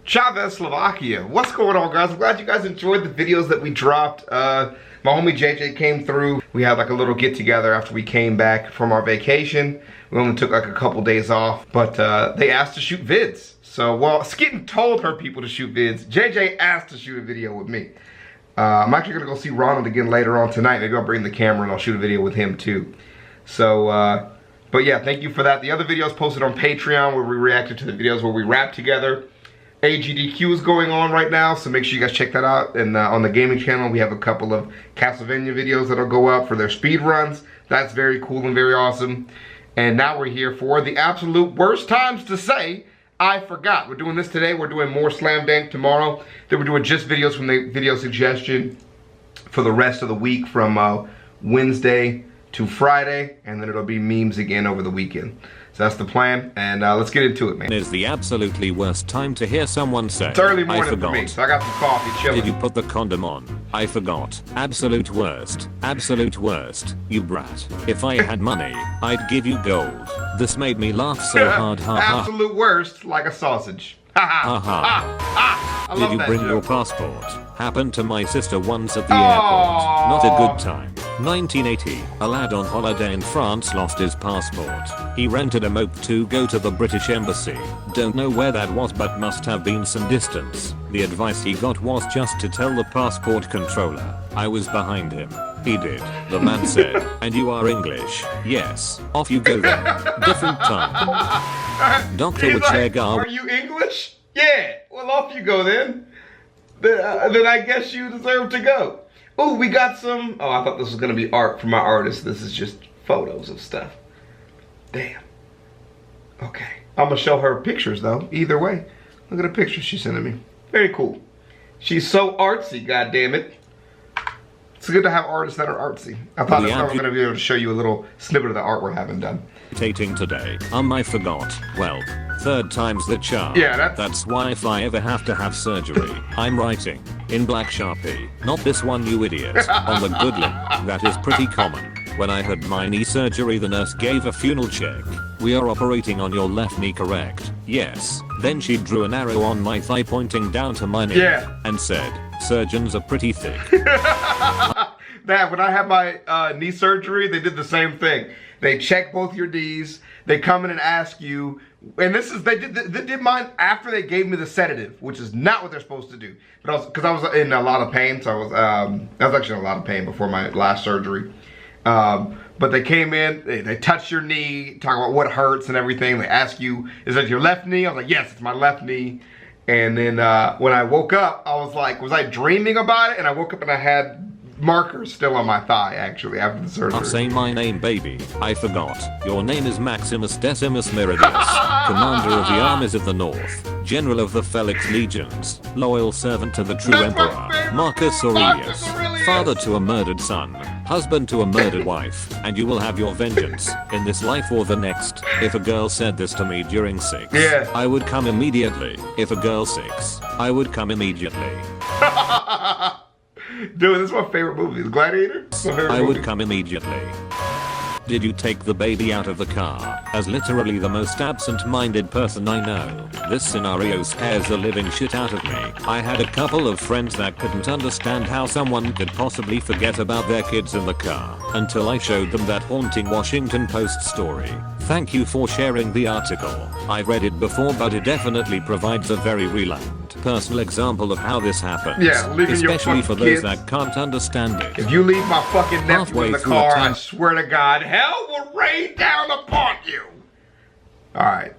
ChavezzSlovakia. What's going on, guys? I'm glad you guys enjoyed the videos that we dropped. My homie JJ came through. We had like a little get together after we came back from our vacation. We only took like a couple days off, but they asked to shoot vids. So, well, Skitten told her people to shoot vids. JJ asked to shoot a video with me. I'm actually gonna go see Ronald again later on tonight. Maybe I'll bring the camera and I'll shoot a video with him too. So, but yeah, thank you for that. The other videos posted on Patreon where we reacted to the videos where we rap together. AGDQ is going on right now, so make sure you guys check that out. And on the gaming channel, we have a couple of Castlevania videos that'll go up for their speed runs. That's very cool and very awesome. And now we're here for the absolute worst times to say, I forgot. We're doing this today. We're doing more Slam Dank tomorrow. Then we're doing just videos from the video suggestion for the rest of the week from Wednesday to Friday. And then it'll be memes again over the weekend. So that's the plan, and let's get into it, man. It is the absolutely worst time to hear someone say, it's early morning I forgot. For me, so I got some coffee chilling. Did you put the condom on? I forgot. Absolute worst. Absolute worst. You brat. If I had money, I'd give you gold. This made me laugh so hard. Ha ha. Absolute worst, like a sausage. Ha ha. Ha ha. Did you bring your passport? Happened to my sister once at the airport. Not a good time. 1980, a lad on holiday in France lost his passport. He rented a mope to go to the British embassy. Don't know where that was, but must have been some distance. The advice he got was just to tell the passport controller. I was behind him. He did. The man said, and you are English? Yes. Off you go then. Different time. Dr. Wachagar. Are you English? Yeah. Well, off you go then. Then I guess you deserve to go. Oh, we got some. Oh, I thought this was gonna be art from my artist. This is just photos of stuff. Damn. Okay. I'm gonna show her pictures though. Either way. Look at the pictures she's sending me. Very cool. She's so artsy, goddammit. It's good to have artists that are artsy. I thought that's how we're gonna be able to show you a little snippet of the art we're having done. Today. I forgot. Well, third time's the charm. Yeah, that's why if I ever have to have surgery, I'm writing in black Sharpie. Not this one, you idiot. On the good lip. That is pretty common. When I had my knee surgery, the nurse gave a funeral check. We are operating on your left knee, correct? Yes. Then she drew an arrow on my thigh pointing down to my knee. Yeah. And said, surgeons are pretty thick. That when I had my knee surgery, they did the same thing. They check both your knees. They come in and ask you, and this is they did mine after they gave me the sedative, which is not what they're supposed to do. But because I was in a lot of pain, so I was actually in a lot of pain before my last surgery. But they came in, they touched your knee, talk about what hurts and everything. They ask you, is that your left knee? I was like, yes, it's my left knee. And then when I woke up, I was like, was I dreaming about it? And I woke up and I had markers still on my thigh, actually, after the surgery. I'll say my name, baby. I forgot. Your name is Maximus Decimus Meridius, Commander of the Armies of the North, General of the Felix Legions, loyal servant to the true Emperor, Marcus Aurelius, father to a murdered son, husband to a murdered wife, and you will have your vengeance, in this life or the next. If a girl said this to me during sex, I would come immediately. If a girl sex, I would come immediately. Dude, this is my favorite movie. The Gladiator? I would come immediately. Did you take the baby out of the car? As literally the most absent-minded person I know, this scenario scares the living shit out of me. I had a couple of friends that couldn't understand how someone could possibly forget about their kids in the car, until I showed them that haunting Washington Post story. Thank you for sharing the article. I've read it before, but it definitely provides a very real and personal example of how this happens. Yeah, leaving especially your for those that can't understand it. If you leave my fucking nephew in the car, I swear to God, hell will rain down upon you. Alright.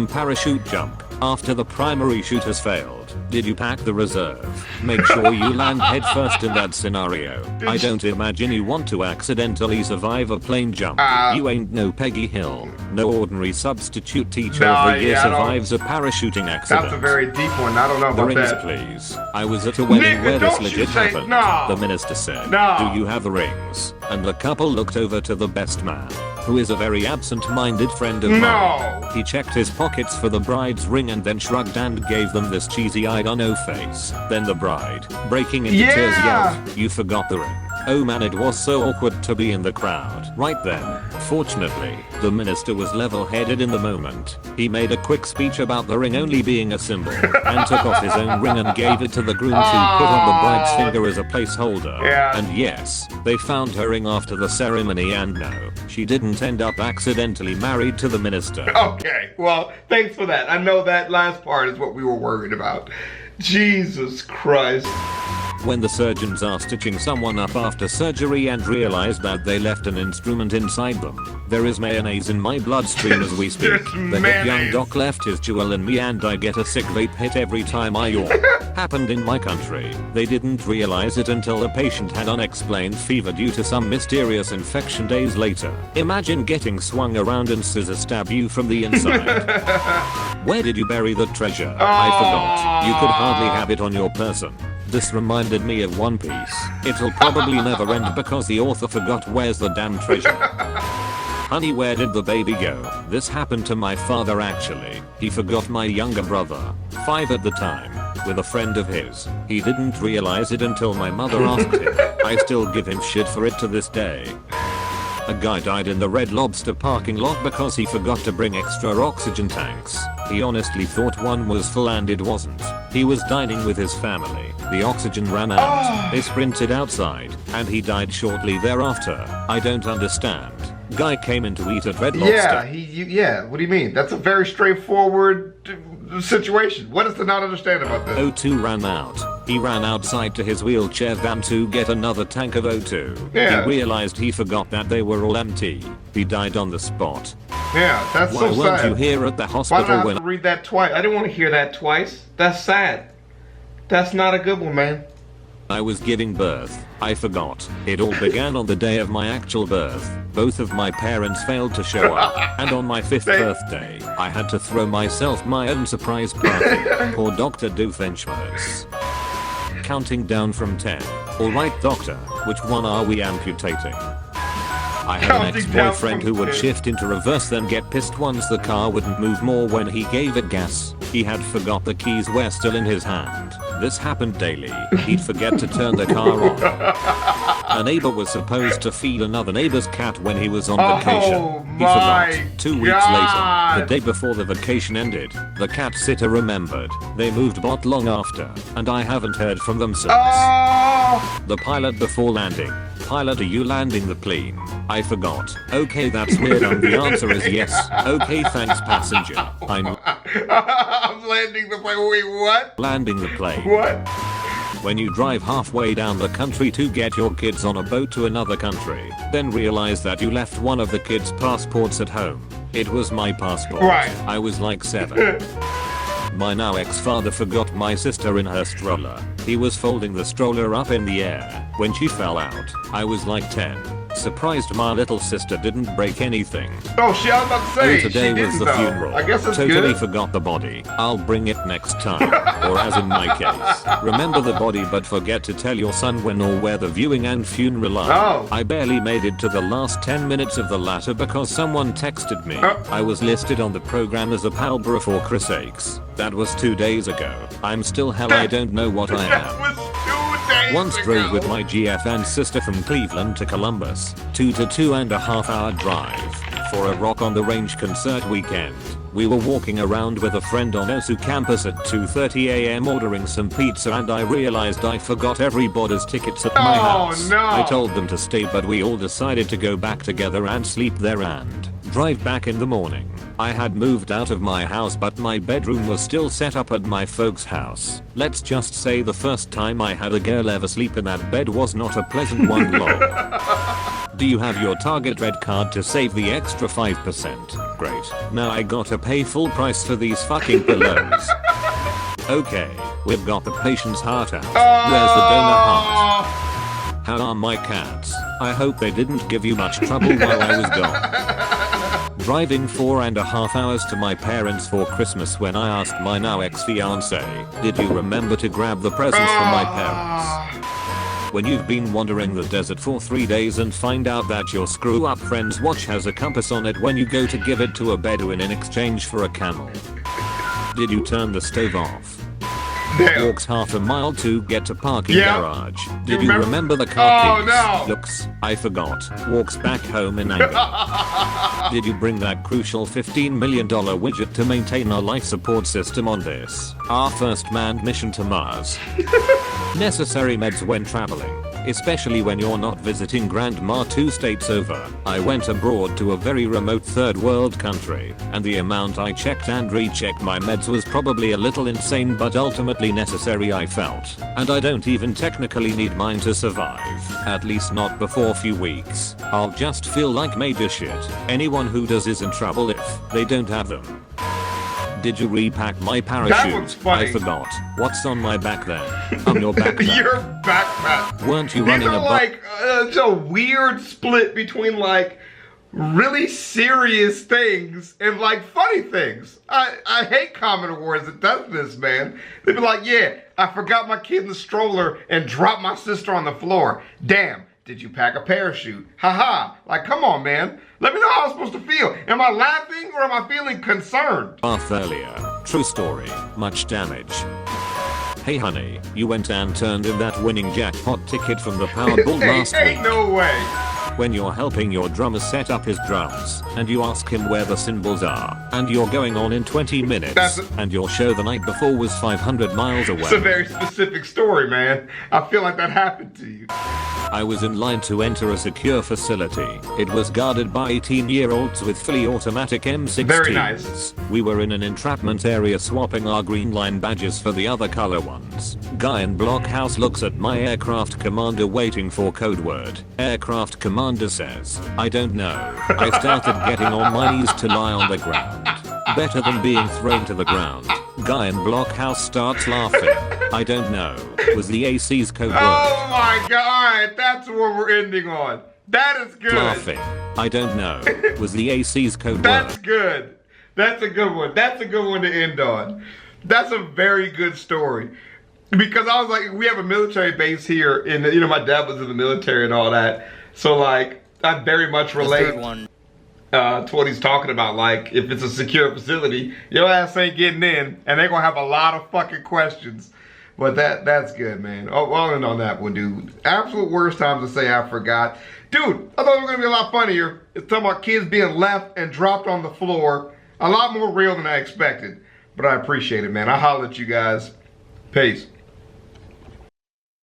Parachute jump. After the primary shoot has failed, did you pack the reserve? Make sure you land headfirst in that scenario. I don't imagine you want to accidentally survive a plane jump. You ain't no Peggy Hill. No ordinary substitute teacher of the year survives a parachuting accident. That's a very deep one. I don't know about that. Please. I was at a wedding where this legit happened. No. The minister said, no. Do you have rings? And the couple looked over to the best man, who is a very absent-minded friend of mine. He checked his pockets for the bride's ring and then shrugged and gave them this cheesy-eyed no face. Then the bride, breaking into tears, yelled, you forgot the ring. Oh man, it was so awkward to be in the crowd right then. Fortunately, the minister was level-headed in the moment. He made a quick speech about the ring only being a symbol, and took off his own ring and gave it to the groom to put on the bride's finger as a placeholder. Yeah. And yes, they found her ring after the ceremony, and no, she didn't end up accidentally married to the minister. Okay, well, thanks for that. I know that last part is what we were worried about. Jesus Christ. When the surgeons are stitching someone up after surgery and realize that they left an instrument inside them, there is mayonnaise in my bloodstream as we speak. The hip young doc left his jewel in me and I get a sick vape hit every time I yawn. Happened in my country. They didn't realize it until the patient had unexplained fever due to some mysterious infection days later. Imagine getting swung around and scissor stab you from the inside. Where did you bury the treasure? I forgot. You could hardly have it on your person. This reminded me of One Piece. It'll probably never end because the author forgot where's the damn treasure. Honey, where did the baby go? This happened to my father actually. He forgot my younger brother, 5 at the time, with a friend of his. He didn't realize it until my mother asked him. I still give him shit for it to this day. A guy died in the Red Lobster parking lot because he forgot to bring extra oxygen tanks. He honestly thought one was full and it wasn't. He was dining with his family. The oxygen ran out. They sprinted outside, and he died shortly thereafter. I don't understand. Guy came in to eat at Red Lobster. Yeah, what do you mean? That's a very straightforward situation. What is to not understand about this? O2 ran out. He ran outside to his wheelchair van to get another tank of O2. Yeah. He realized he forgot that they were all empty. He died on the spot. Yeah, that's so sad. Why weren't you here at the hospital Why did I when have to read that twice? I didn't want to hear that twice. That's sad. That's not a good one, man. I was giving birth? I forgot. It all began on the day of my actual birth. Both of my parents failed to show up, and on my 5th birthday, I had to throw myself my own surprise party. Poor Dr. Doofenshmirtz. Counting down from 10. Alright doctor, which one are we amputating? I had an ex-boyfriend who would shift into reverse then get pissed once the car wouldn't move more when he gave it gas. He had forgot the keys were still in his hand. This happened daily. He'd forget to turn the car on. A neighbor was supposed to feed another neighbor's cat when he was on vacation. He forgot. 2 weeks later, the day before the vacation ended, the cat sitter remembered. They moved bot long after, and I haven't heard from them since. The pilot before landing. Pilot, are you landing the plane? I forgot. Okay, that's weird and the answer is yes. Okay, thanks passenger. I'm landing the plane. Wait, what? Landing the plane. What? When you drive halfway down the country to get your kids on a boat to another country, then realize that you left one of the kids' passports at home. It was my passport. Right. I was like 7. My now ex-father forgot my sister in her stroller. He was folding the stroller up in the air when she fell out. I was like 10. Surprised my little sister didn't break anything. Oh shit, I was about to say. Today was the funeral. I guess it's totally good. Forgot the body. I'll bring it next time. Or as in my case, remember the body but forget to tell your son when or where the viewing and funeral are. Oh. I barely made it to the last 10 minutes of the latter because someone texted me. I was listed on the program as a palbra for Chris sakes. That was 2 days ago. I'm still hell I don't know what I That am. was 2 days Once ago. drove with my GF and sister from Cleveland to Columbus, 2 to 2.5 hour drive, for a Rock on the Range concert weekend. We were walking around with a friend on OSU campus at 2:30 a.m. ordering some pizza and I realized I forgot everybody's tickets at my house. No. I told them to stay but we all decided to go back together and sleep there and drive back in the morning. I had moved out of my house but my bedroom was still set up at my folks' house. Let's just say the first time I had a girl ever sleep in that bed was not a pleasant one. Lol. Do you have your Target Red card to save the extra 5%? Great. Now I gotta pay full price for these fucking pillows. Okay, we've got the patient's heart out. Where's the donor heart? How are my cats? I hope they didn't give you much trouble while I was gone. Driving 4.5 hours to my parents for Christmas when I asked my now ex-fiance, did you remember to grab the presents from my parents? When you've been wandering the desert for 3 days and find out that your screw-up friend's watch has a compass on it when you go to give it to a Bedouin in exchange for a camel. Did you turn the stove off? Damn. Walks half a mile to get to parking Yeah. garage. Did you remember the car keys? Oh, no. Looks, I forgot. Walks back home in anger. Did you bring that crucial $15 million widget to maintain our life support system on this, our first manned mission to Mars? Necessary meds when traveling, especially when you're not visiting Grandma 2 states over. I went abroad to a very remote third world country, and the amount I checked and rechecked my meds was probably a little insane but ultimately necessary, I felt. And I don't even technically need mine to survive, at least not before few weeks. I'll just feel like major shit. Anyone who does is in trouble if they don't have them. Did you repack my parachute? That was funny. I forgot. What's on my back then? On your backpack. Your backpack. Weren't you These running are a like it's a weird split between like really serious things and like funny things. I hate Common Wars that does this, man. They'd be like, yeah, I forgot my kid in the stroller and dropped my sister on the floor. Damn. Did you pack a parachute? Haha. Like, come on, man. Let me know how I'm supposed to feel. Am I laughing or am I feeling concerned? Bath earlier. True story. Much damage. Hey honey, you went and turned in that winning jackpot ticket from the Powerball last week. Ain't no way. When you're helping your drummer set up his drums, and you ask him where the cymbals are, and you're going on in 20 minutes, and your show the night before was 500 miles away. It's a very specific story, man. I feel like that happened to you. I was in line to enter a secure facility. It was guarded by 18-year-olds with fully automatic M16s. Very nice. We were in an entrapment area swapping our green line badges for the other color ones. Guy in blockhouse looks at my aircraft commander waiting for code word. Aircraft commander says, I don't know. I started getting on my knees to lie on the ground. Better than being thrown to the ground. Guy in blockhouse starts laughing. I don't know. Was the AC's code word. Oh my god, alright, that's what we're ending on. That is good. Laughing. I don't know. Was the AC's code That's word. good. That's a good one. That's a good one to end on. That's a very good story. Because I was like, we have a military base here, and you know, my dad was in the military and all that. So like, I very much relate to what he's talking about. Like, if it's a secure facility, your ass ain't getting in, and they're gonna have a lot of fucking questions. But that's good, man. Oh, I'll end on that one, dude. Absolute worst time to say I forgot. Dude, I thought it was gonna be a lot funnier. It's talking about kids being left and dropped on the floor. A lot more real than I expected. But I appreciate it, man. I'll holler at you guys. Peace.